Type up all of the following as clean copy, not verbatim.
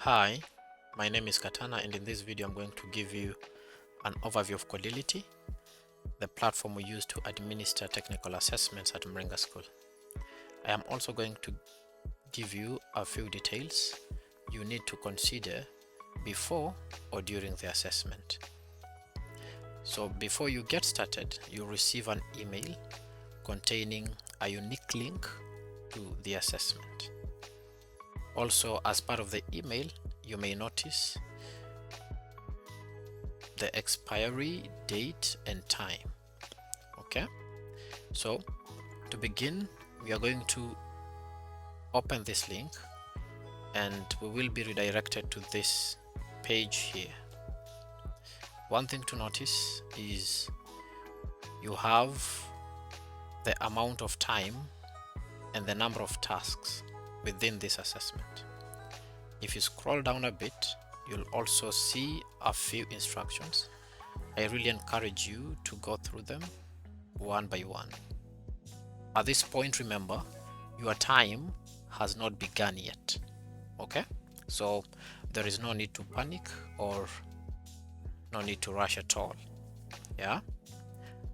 Hi, my name is Katana, and in this video I'm going to give you an overview of Codility, the platform we use to administer technical assessments at Mringa School. I am also going to give you a few details you need to consider before or during the assessment. So before you get started, you'll receive an email containing a unique link to the assessment. Also, as part of the email, you may notice the expiry date and time. Okay, so to begin, we are going to open this link and we will be redirected to this page here. One thing to notice is you have the amount of time and the number of tasks within this assessment. If you scroll down a bit, you'll also see a few instructions. I really encourage you to go through them one by one. At this point, remember, your time has not begun yet. Okay, so there is no need to panic or no need to rush at all. Yeah,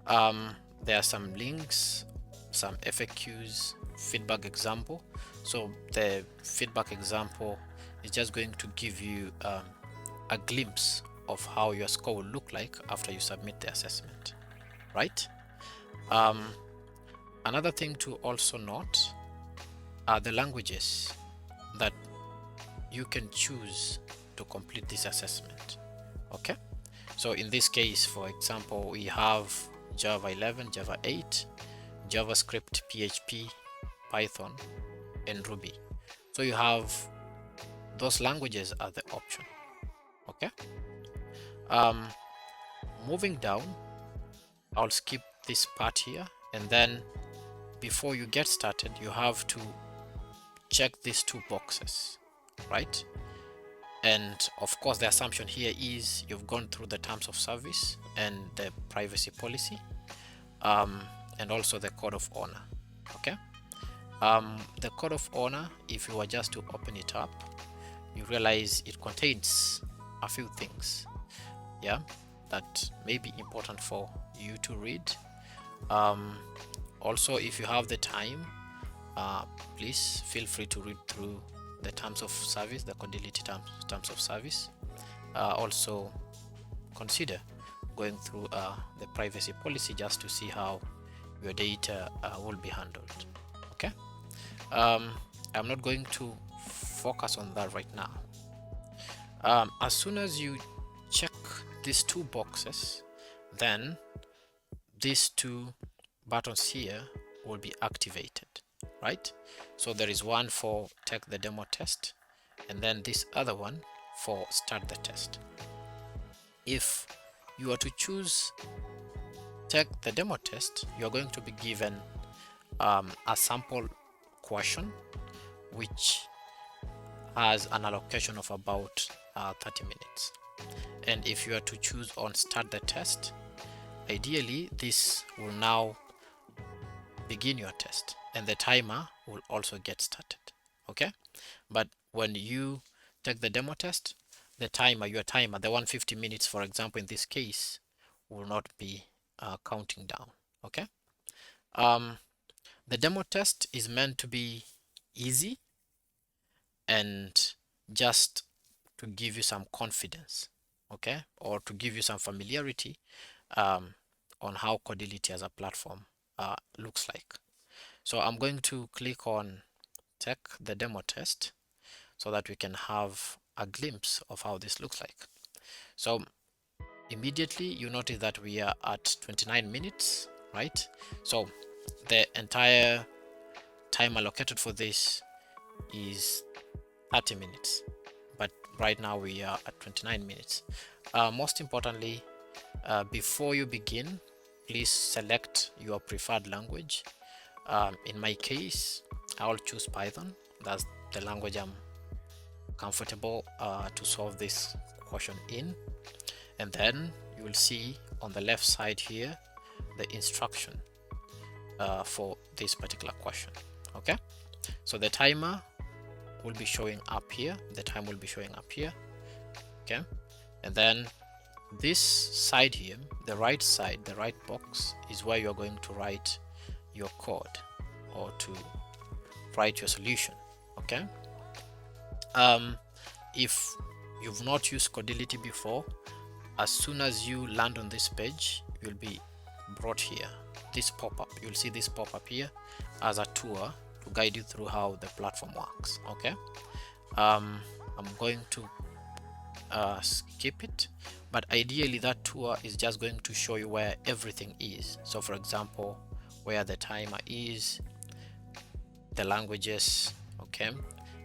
there are some links, some FAQs, feedback example. So the feedback example is just going to give you a glimpse of how your score will look like after you submit the assessment, right? Another thing to also note are the languages that you can choose to complete this assessment. Okay, so in this case, for example, we have Java 11, Java 8, JavaScript, PHP, Python, and Ruby. So you have those languages as the option. Okay, moving down, I'll skip this part here, and then before you get started, you have to check these two boxes, right? And of course, the assumption here is you've gone through the terms of service and the privacy policy, and also the code of honor. Okay, the code of honor, if you were just to open it up, you realize it contains a few things, yeah, that may be important for you to read. Also, if you have the time, please feel free to read through the terms of service, the Codility terms of service. Also consider going through the privacy policy just to see how your data will be handled. Okay, I'm not going to focus on that right now. As soon as you check these two boxes, then these two buttons here will be activated, right? So there is one for take the demo test, and then this other one for start the test. If you are to choose take the demo test, you are going to be given a sample question which has an allocation of about 30 minutes. And if you are to choose on start the test, ideally this will now begin your test and the timer will also get started. Okay, but when you take the demo test, the timer, your timer, the 150 minutes, for example, in this case, will not be counting down. Okay, the demo test is meant to be easy and just to give you some confidence, okay, or to give you some familiarity on how Codility as a platform looks like. So I'm going to click on take the demo test so that we can have a glimpse of how this looks like. So immediately you notice that we are at 29 minutes, right? So the entire time allocated for this is 30 minutes, but right now we are at 29 minutes. Most importantly, before you begin, please select your preferred language. In my case, I'll choose Python. That's the language I'm comfortable to solve this question in. And then you will see on the left side here the instruction for this particular question. Okay, so the timer will be showing up here, the time will be showing up here. Okay, and then this side here, the right side, the right box, is where you're going to write your code or to write your solution. Okay, if you've not used Codility before, as soon as you land on this page, you'll be brought here, this pop-up. You'll see this pop-up here as a tour to guide you through how the platform works. Okay, I'm going to skip it, but ideally that tour is just going to show you where everything is. So for example, where the timer is, the languages, okay,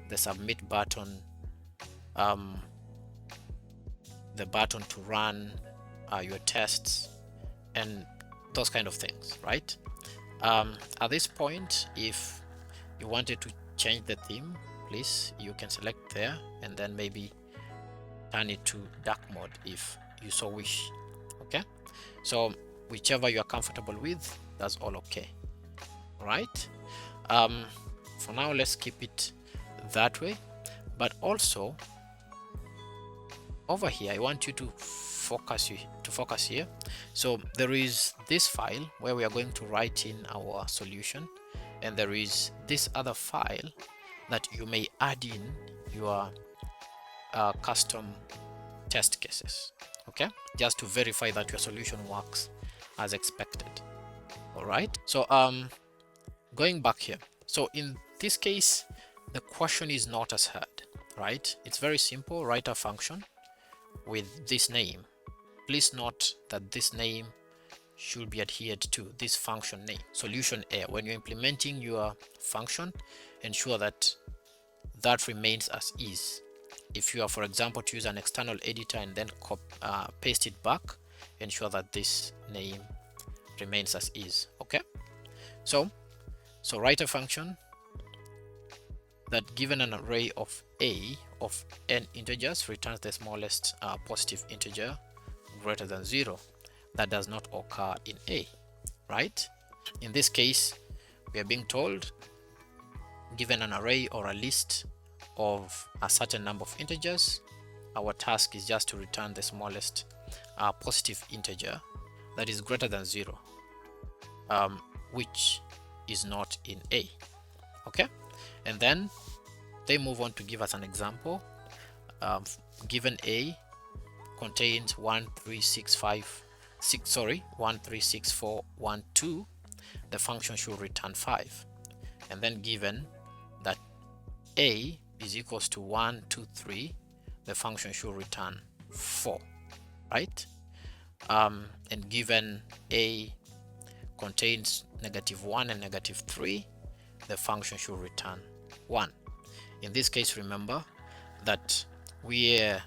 the submit button, the button to run your tests, and those kind of things, right? At this point, if you wanted to change the theme, please, you can select there and then maybe turn it to dark mode if you so wish. Okay, so whichever you are comfortable with, that's all okay. All right, for now let's keep it that way, but also over here I want you to focus here. So there is this file where we are going to write in our solution, and there is this other file that you may add in your custom test cases, okay, just to verify that your solution works as expected. All right, so going back here, so in this case the question is not as hard, right? It's very simple. Write a function with this name. Please note that this name should be adhered to this function name, solution A. When you're implementing your function, ensure that that remains as is. If you are, for example, to use an external editor and then paste it back, ensure that this name remains as is. Okay, so write a function that, given an array of a of n integers, returns the smallest positive integer greater than 0 that does not occur in A, right? In this case, we are being told, given an array or a list of a certain number of integers, our task is just to return the smallest positive integer that is greater than 0, which is not in A. Okay, and then they move on to give us an example. Given A contains 136412, the function should return 5. And then given that A is equals to 1, 2, 3, the function should return 4, right? And given A contains -1 and -3, the function should return 1. In this case, remember that we are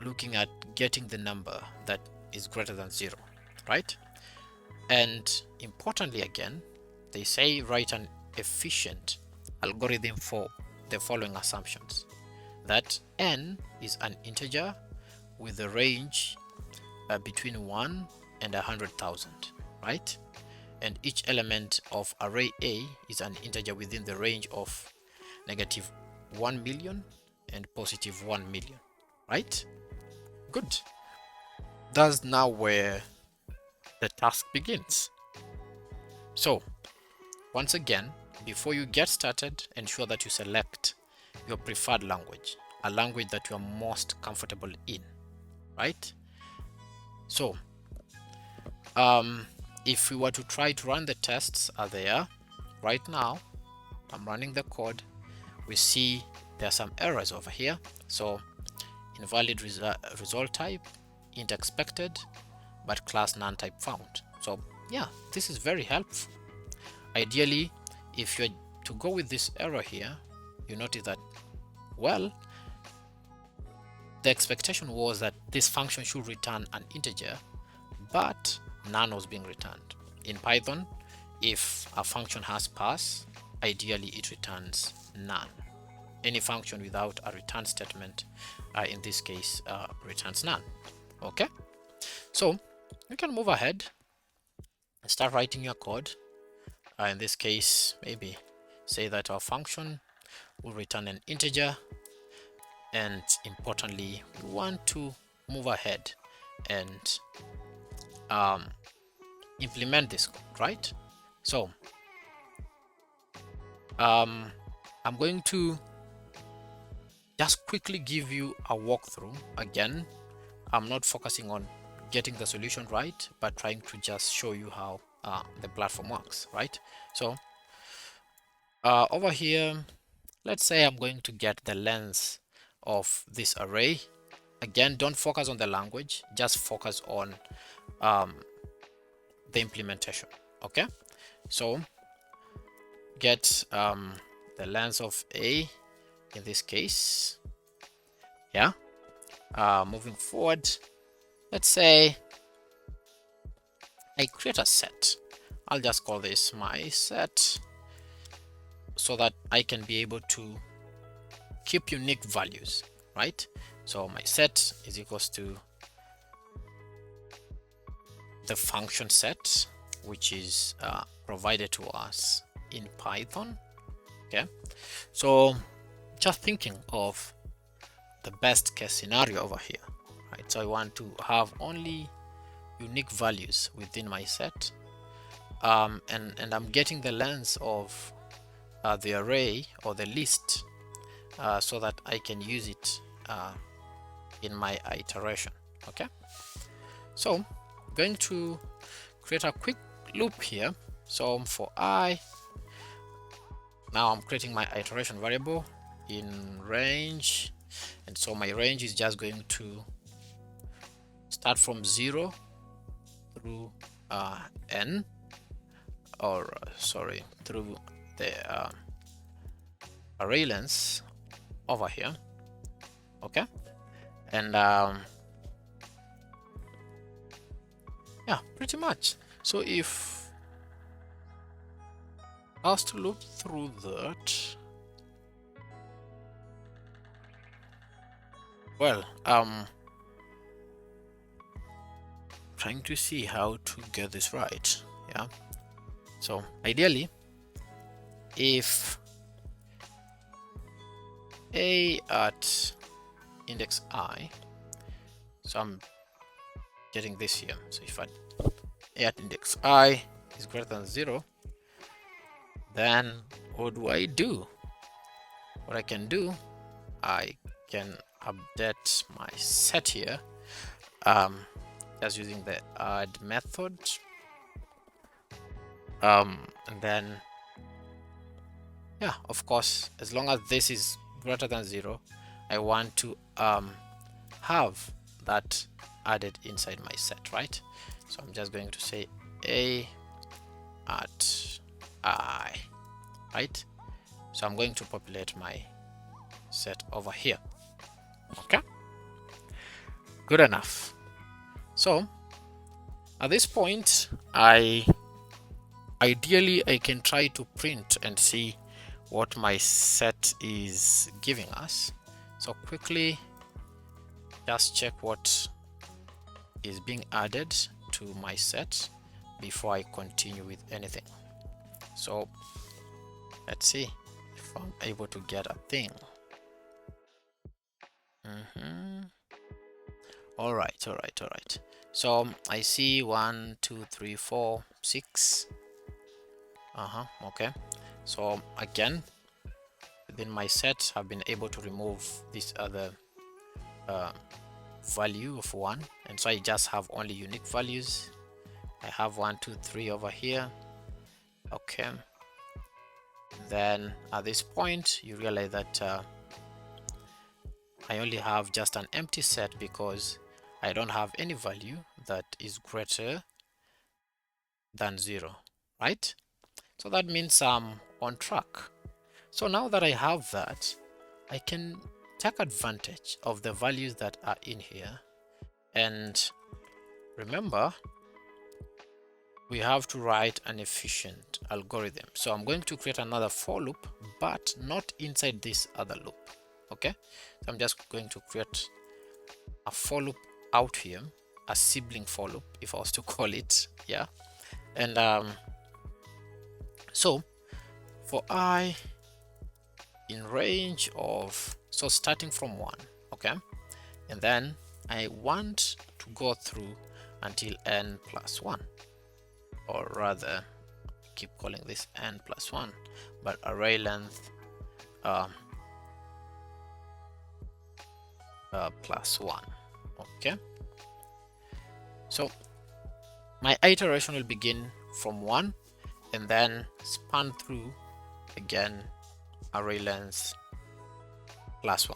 looking at getting the number that is greater than 0, right? And importantly, again, they say write an efficient algorithm for the following assumptions: that n is an integer with a range between 1 and 100,000, right? And each element of array A is an integer within the range of -1 million and +1 million, right? Good. That's now where the task begins. So once again, before you get started, ensure that you select your preferred language, a language that you are most comfortable in, right? So if we were to try to run the tests are there right now, I'm running the code, we see there are some errors over here. So invalid result type, int expected, but class none type found. So yeah, this is very helpful. Ideally, if you're to go with this error here, you notice that, well, the expectation was that this function should return an integer, but none was being returned. In Python, if a function has pass, ideally it returns none. Any function without a return statement, in this case, returns none. Okay, so you can move ahead and start writing your code. In this case, maybe say that our function will return an integer, and importantly, we want to move ahead and implement this code, right? So I'm going to just quickly give you a walkthrough. Again, I'm not focusing on getting the solution right, but trying to just show you how the platform works, right? So over here, let's say I'm going to get the length of this array. Again, don't focus on the language, just focus on the implementation. Okay, so get the length of a in this case. Yeah, moving forward, let's say I create a set. I'll just call this my set so that I can be able to keep unique values, right? So my set is equals to the function set, which is provided to us in Python. Okay, so just thinking of the best case scenario over here, right? So I want to have only unique values within my set, and I'm getting the length of the array or the list so that I can use it in my iteration. Okay, so I'm going to create a quick loop here. So for I, now I'm creating my iteration variable in range, and so my range is just going to start from 0 through n, or sorry, through the array length over here. Okay, and yeah, pretty much. So if I was to loop through that, well, trying to see how to get this right. Yeah, so ideally, if a at index I, so I'm getting this here. So if a at index I is greater than 0, then what do I do? What I can do, I can update my set here, just using the add method, and then yeah, of course, as long as this is greater than 0, I want to have that added inside my set, right? So I'm just going to say a at I, right? So I'm going to populate my set over here. Okay, good enough. So at this point, ideally I can try to print and see what my set is giving us. So quickly just check what is being added to my set before I continue with anything. So let's see if I'm able to get a thing. All right. So I see 1 2 3 4 6. Okay, so again, within my set I've been able to remove this other value of 1, and so I just have only unique values. I have 1 2 3 over here. Okay, then at this point you realize that I only have just an empty set because I don't have any value that is greater than 0, right? So that means I'm on track. So now that I have that, I can take advantage of the values that are in here. And remember, we have to write an efficient algorithm. So I'm going to create another for loop, but not inside this other loop. Okay, so I'm just going to create a for loop out here, a sibling for loop, if I was to call it. Yeah, and so for I in range of, so starting from 1, okay, and then I want to go through until n plus 1, or rather keep calling this n plus 1, but array length plus 1. Okay, so my iteration will begin from 1 and then span through again array length plus 1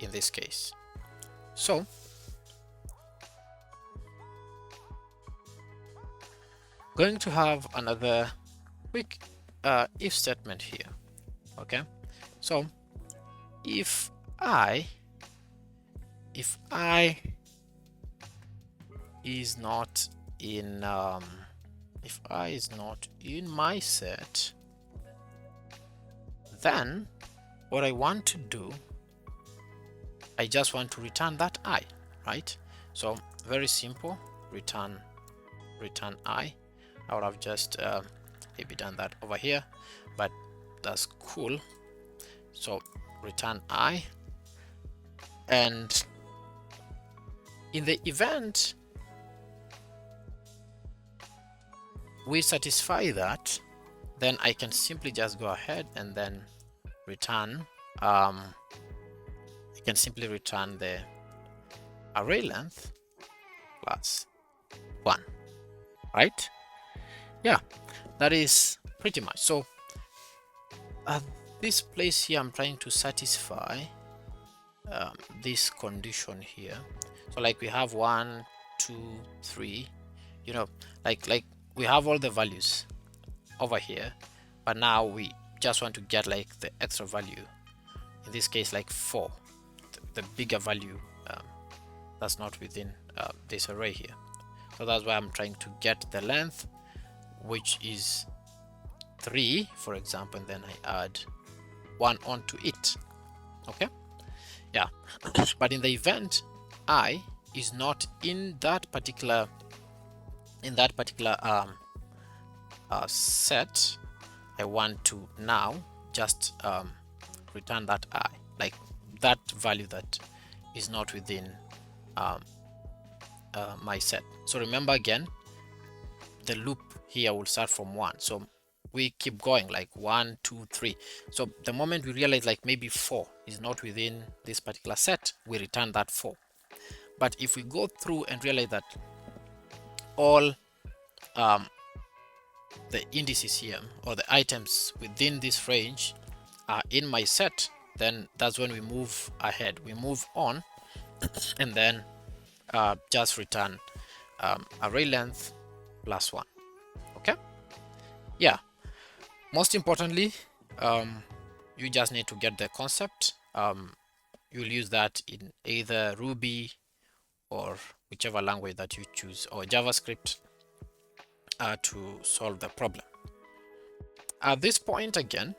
in this case. So going to have another quick if statement here. Okay, so if I is not in if I is not in my set, then what I want to do, I just want to return that I, right? So very simple, return I. I would have just maybe done that over here, but that's cool. So return I, and in the event we satisfy that, then I can simply just go ahead and then return I can simply return the array length plus 1, right? Yeah, that is pretty much. So at this place here, I'm trying to satisfy this condition here. So like we have 1, 2, 3, you know, like we have all the values over here, but now we just want to get like the extra value, in this case like 4, the bigger value that's not within this array here. So that's why I'm trying to get the length, which is 3, for example, and then I add 1 onto it. Okay, yeah. But in the event I is not in that particular set, I want to now just return that I, like that value that is not within my set. So remember again, the loop here will start from 1, so we keep going like 1, 2, 3. So the moment we realize like maybe 4 is not within this particular set, we return that 4. But if we go through and realize that all the indices here, or the items within this range, are in my set, then that's when we move ahead, we move on, and then just return array length plus 1. Okay, yeah. Most importantly, you just need to get the concept. You'll use that in either Ruby or whichever language that you choose, or JavaScript, to solve the problem. At this point again,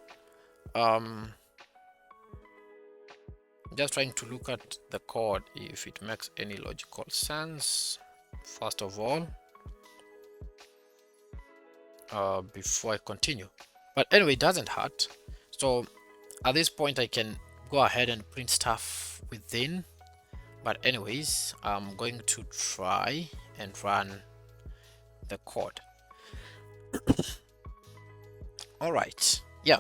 just trying to look at the code if it makes any logical sense first of all, before I continue. But anyway, it doesn't hurt. So at this point I can go ahead and print stuff within, but anyways, I'm going to try and run the code. All right, yeah,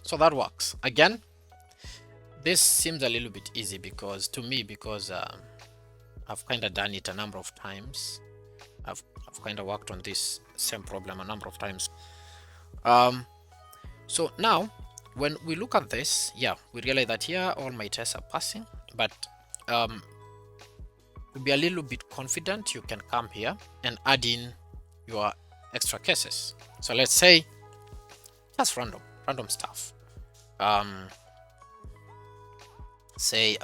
so that works. Again, this seems a little bit easy because I've kind of done it a number of times. I've kind of worked on this same problem a number of times. So now when we look at this, yeah, we realize that here all my tests are passing, but to be a little bit confident, you can come here and add in your extra cases. So let's say just random stuff, say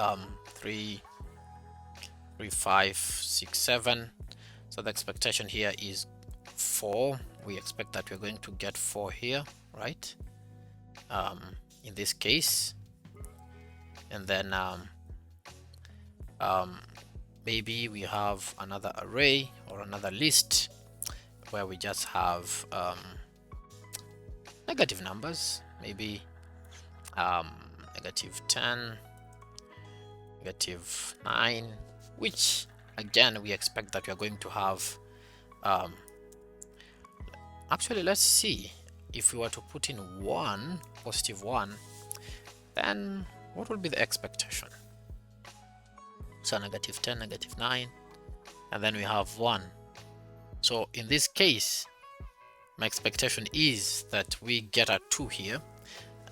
3, 5, 6, 7. So the expectation here is 4. We expect that we're going to get 4 here, right? In this case, and then maybe we have another array or another list where we just have negative numbers, maybe negative 10, negative 9, which again we expect that we are going to have. Actually, let's see, if we were to put in 1, positive 1, then what would be the expectation? So negative 10, negative 9, and then we have 1. So in this case, my expectation is that we get a 2 here.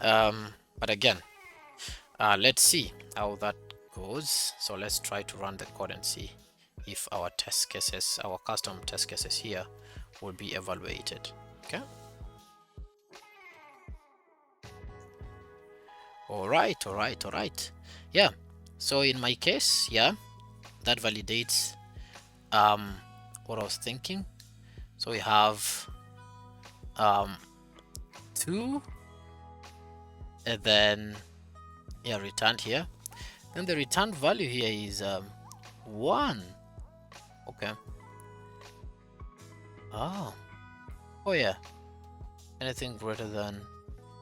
But again, let's see how that goes. So let's try to run the code and see if our test cases, our custom test cases here, will be evaluated. Okay. All right. Yeah. So in my case, yeah, that validates what I was thinking. So we have 2, and then yeah, returned here. Then the returned value here is 1. Okay. Oh yeah, anything greater than,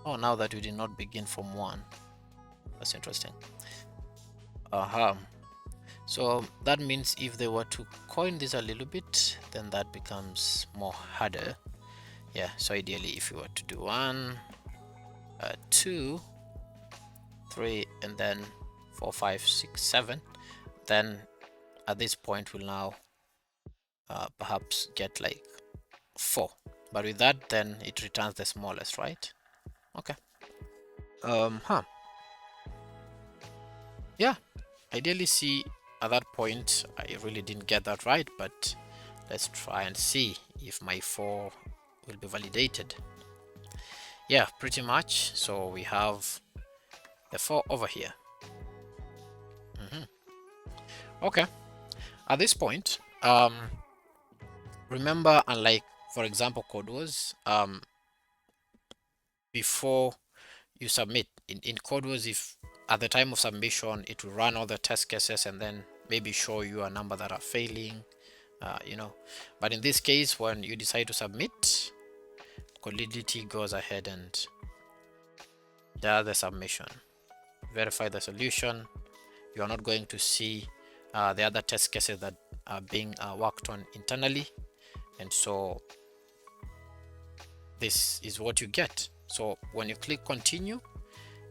oh, now that we did not begin from 1, that's interesting. So that means if they were to coin this a little bit, then that becomes more harder. Yeah, so ideally if you were to do 1, 2, 3, and then 4, 5, 6, 7, then at this point we'll now perhaps get like 4. But with that, then it returns the smallest, right? Okay. Yeah, ideally see at that point I really didn't get that right, but let's try and see if my 4 will be validated. Yeah, pretty much. So we have the 4 over here. Okay, at this point, remember, unlike for example CodeWars, before you submit in CodeWars, if at the time of submission it will run all the test cases and then maybe show you a number that are failing, but in this case, when you decide to submit, Codility goes ahead and does the submission, verify the solution. You are not going to see the other test cases that are being worked on internally, and so this is what you get. So when you click continue,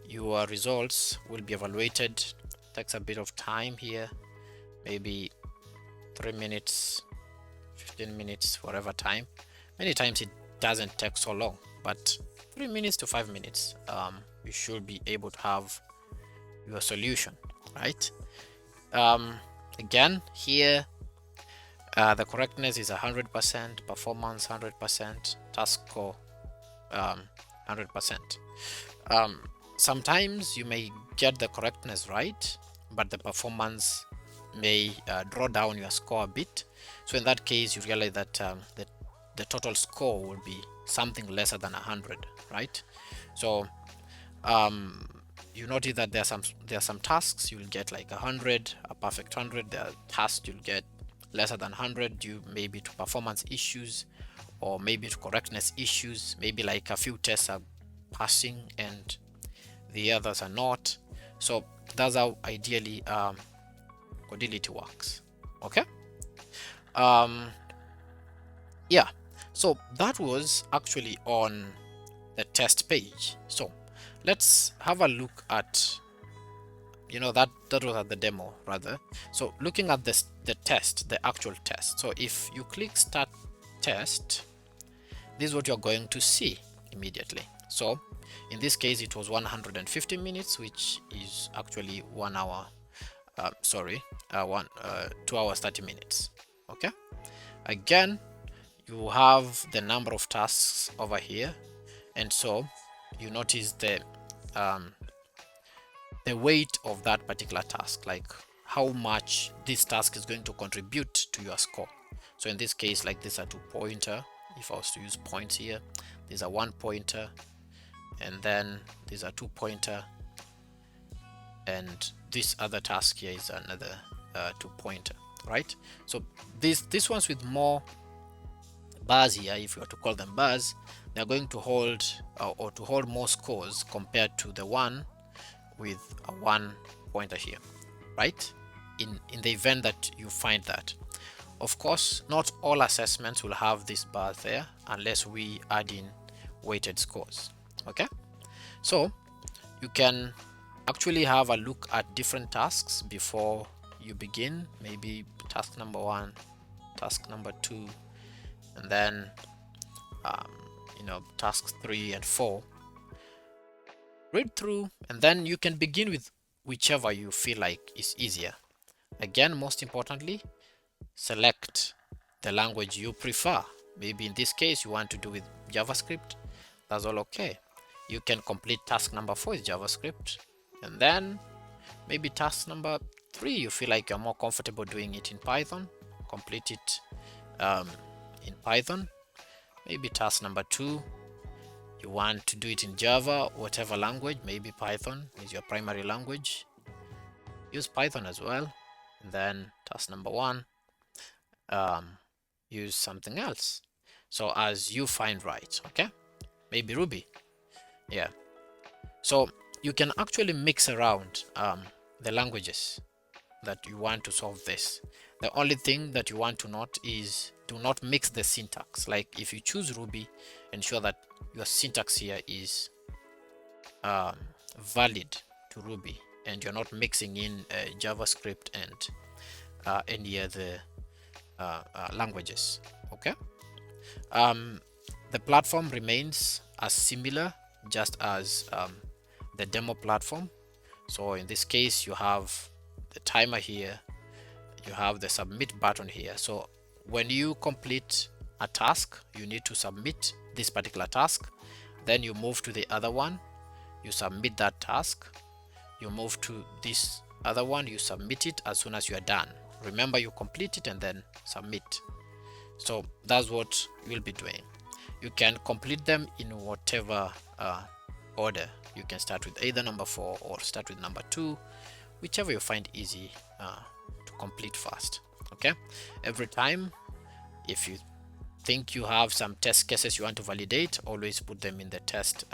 your results will be evaluated. Takes a bit of time here, maybe 3 minutes, 15 minutes, whatever time. Many times it doesn't take so long, but 3 minutes to 5 minutes, you should be able to have your solution, right? Again, here the correctness is 100%, performance 100%, task score 100%. Sometimes you may get the correctness right, but the performance may draw down your score a bit. So in that case, you realize that the total score will be something lesser than 100, right? So you notice that there are some tasks you'll get like 100, a perfect 100. There are tasks you'll get lesser than 100 due maybe to performance issues or maybe to correctness issues. Maybe like a few tests are passing and the others are not. So that's how ideally Codility works. Okay. Yeah, so that was actually on the test page. So let's have a look at, that was at the demo rather. So looking at the test, the actual test. So if you click start test, this is what you're going to see immediately. So in this case it was 150 minutes, which is actually 1 hour 2 hours 30 minutes. Okay, again you have the number of tasks over here, and so you notice the weight of that particular task, like how much this task is going to contribute to your score. So in this case, like this are 2-pointer. If I was to use points here, these are 1-pointer, and then these are 2-pointer, and this other task here is another 2-pointer, right? So these ones with more bars here, if you were to call them bars, they're going to hold or to hold more scores compared to the one with a 1 pointer here, right? In the event that you find that. Of course, not all assessments will have this bar there unless we add in weighted scores. Okay, so you can actually have a look at different tasks before you begin. Maybe task number 1, task number 2, and then tasks 3 and 4. Read through, and then you can begin with whichever you feel like is easier. Again, most importantly, select the language you prefer. Maybe in this case you want to do with JavaScript. That's all okay. You can complete task number 4 with JavaScript, and then maybe task number 3 you feel like you're more comfortable doing it in Python. Complete it in Python. Maybe task number 2 you want to do it in Java, whatever language. Maybe Python is your primary language. Use Python as well. And then task number 1, use something else. So as you find right, okay? Maybe Ruby. Yeah. So you can actually mix around the languages that you want to solve this. The only thing that you want to note is do not mix the syntax. Like if you choose Ruby, ensure that your syntax here is valid to Ruby, and you're not mixing in JavaScript and any other languages. Okay. The platform remains as similar just as the demo platform. So in this case you have the timer here, you have the submit button here. So when you complete a task, you need to submit this particular task, then you move to the other one, you submit that task, you move to this other one, you submit it as soon as you are done. Remember, you complete it and then submit. So that's what you'll be doing. You can complete them in whatever order. You can start with either number 4 or start with number 2, whichever you find easy to complete fast. Okay, every time if you think you have some test cases you want to validate, always put them in the test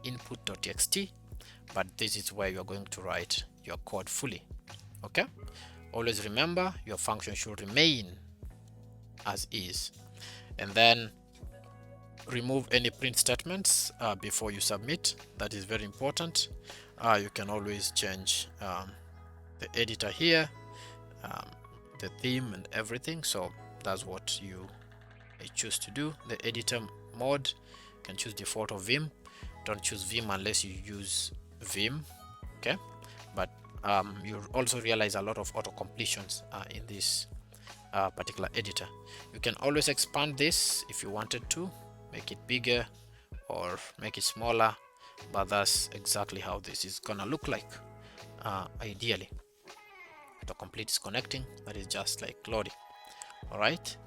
input.txt, but this is where you're going to write your code fully. Okay, always remember your function should remain as is, and then remove any print statements before you submit. That is very important. You can always change the editor here, the theme and everything. So that's what you choose to do. The editor mode, you can choose default of Vim. Don't choose Vim unless you use Vim. Okay, but you also realize a lot of auto completions in this particular editor. You can always expand this if you wanted to, make it bigger or make it smaller, but that's exactly how this is gonna look like ideally. Autocomplete is connecting, that is just like loading. All right,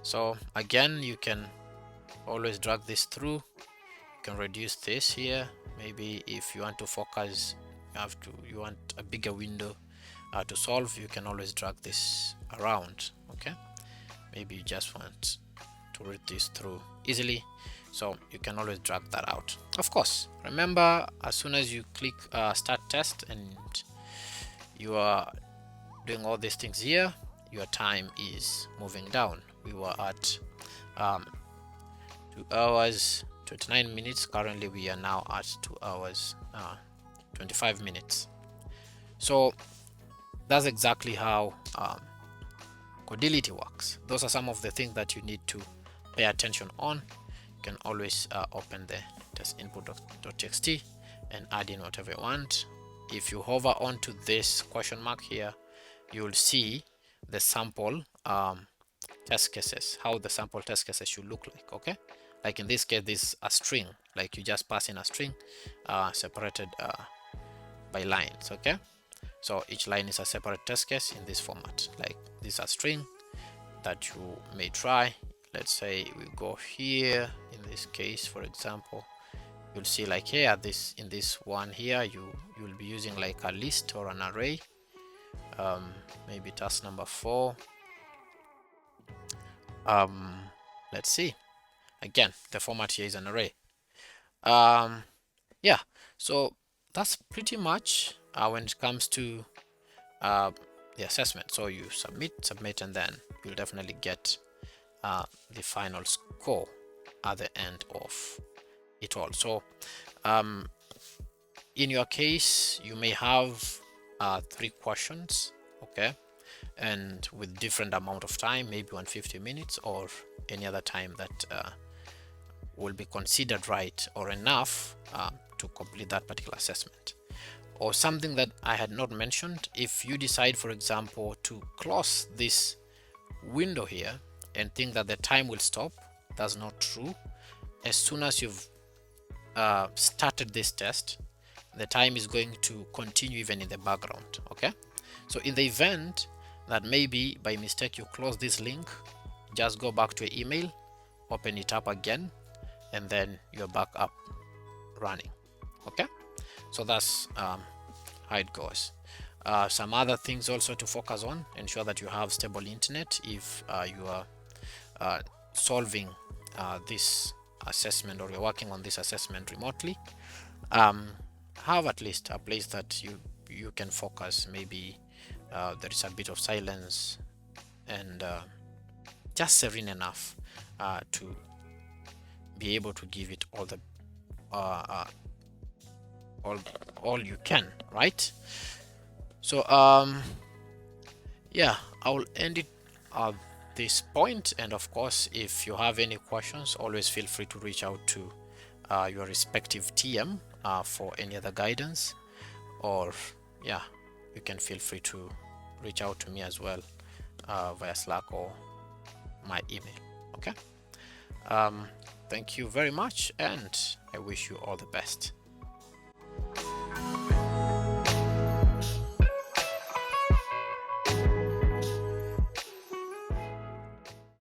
so again you can always drag this through. You can reduce this here. Maybe if you want to focus, you want a bigger window to solve, you can always drag this around. Okay, maybe you just want to read this through easily, so you can always drag that out. Of course, remember, as soon as you click start test and you are doing all these things here, your time is moving down. We were at 2 hours 29 minutes. Currently we are now at 2 hours 25 minutes. So that's exactly how Codility works. Those are some of the things that you need to pay attention on. You can always open the test input.txt and add in whatever you want. If you hover onto this question mark here, you will see the sample test cases, how the sample test cases should look like. Okay, like in this case, this is a string, like you just pass in a string separated by lines. Okay, so each line is a separate test case in this format. Like this is a string that you may try. Let's say we go here. In this case, for example, you'll see like here, in this one here, you will be using like a list or an array. maybe task number 4. Let's see. Again, the format here is an array. Yeah, so that's pretty much when it comes to the assessment. So you submit, and then you'll definitely get the final score at the end of it all. So in your case, you may have 3 questions, okay, and with different amount of time, maybe 150 minutes or any other time that will be considered right or enough to complete that particular assessment. Or something that I had not mentioned, if you decide, for example, to close this window here and think that the time will stop, that's not true. As soon as you've started this test, the time is going to continue even in the background. Okay, so in the event that maybe by mistake you close this link, just go back to your email, open it up again, and then you're back up running. Okay, so that's how it goes. Some other things also to focus on: ensure that you have stable internet if you are solving this assessment, or you're working on this assessment remotely. Have at least a place that you can focus. Maybe there is a bit of silence and just serene enough to be able to give it all the all you can, right? So yeah, I will end it at this point, and of course, if you have any questions, always feel free to reach out to your respective TM for any other guidance, or yeah, you can feel free to reach out to me as well via Slack or my email. Okay, thank you very much, and I wish you all the best.